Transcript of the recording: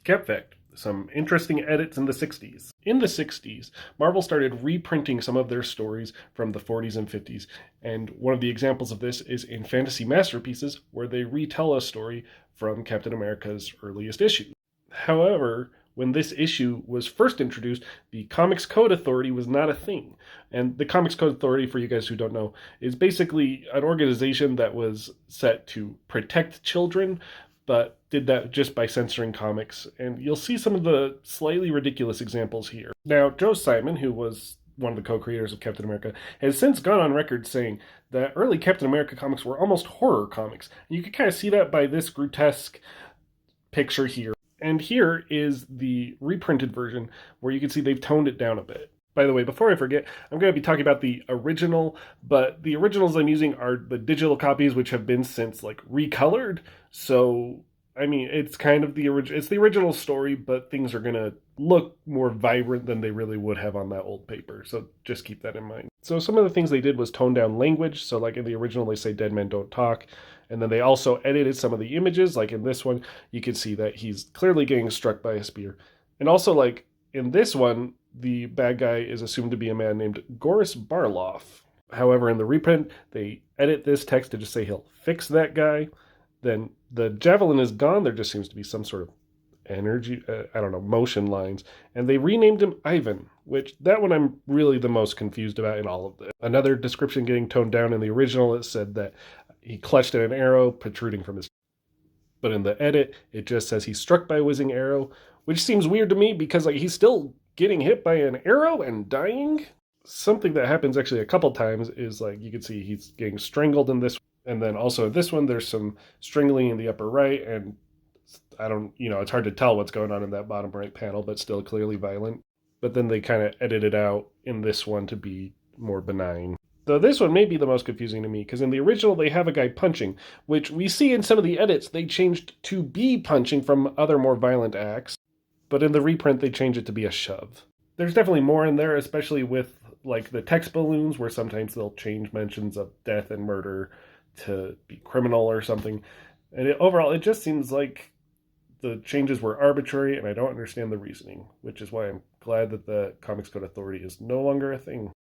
Skep Fact: some interesting edits in the 60s. In the 60s, Marvel started reprinting some of their stories from the 40s and 50s, and one of the examples of this is in Fantasy Masterpieces, where they retell a story from Captain America's earliest issue. However, when this issue was first introduced, the Comics Code Authority was not a thing. And the Comics Code Authority, for you guys who don't know, is basically an organization that was set to protect children, but did that just by censoring comics. And you'll see some of the slightly ridiculous examples here. Now, Joe Simon, who was one of the co-creators of Captain America, has since gone on record saying that early Captain America comics were almost horror comics. And you can kind of see that by this grotesque picture here. And here is the reprinted version where you can see they've toned it down a bit. By the way, before I forget, I'm going to be talking about the original, but the originals I'm using are the digital copies, which have been since recolored. So, I mean, it's kind of it's the original story, but things are going to look more vibrant than they really would have on that old paper. So just keep that in mind. So some of the things they did was tone down language. So like in the original, they say dead men don't talk. And then they also edited some of the images. Like in this one, you can see that he's clearly getting struck by a spear. And also like in this one, the bad guy is assumed to be a man named Goris Barloff. However, in the reprint, they edit this text to just say he'll fix that guy. Then the javelin is gone. There just seems to be some sort of energy, motion lines. And they renamed him Ivan, which that one I'm really the most confused about in all of this. Another description getting toned down in the original, it said that he clutched at an arrow protruding from his... But in the edit, it just says he's struck by a whizzing arrow, which seems weird to me because he's still getting hit by an arrow and dying. Something that happens actually a couple times is you can see he's getting strangled in this. And then also in this one, there's some strangling in the upper right. And it's hard to tell what's going on in that bottom right panel, but still clearly violent. But then they kind of edit it out in this one to be more benign. Though this one may be the most confusing to me, because in the original they have a guy punching, which we see in some of the edits they changed to be punching from other more violent acts, but in the reprint they change it to be a shove. There's definitely more in there, especially with the text balloons, where sometimes they'll change mentions of death and murder to be criminal or something. And overall, it just seems like the changes were arbitrary, and I don't understand the reasoning, which is why I'm glad that the Comics Code Authority is no longer a thing.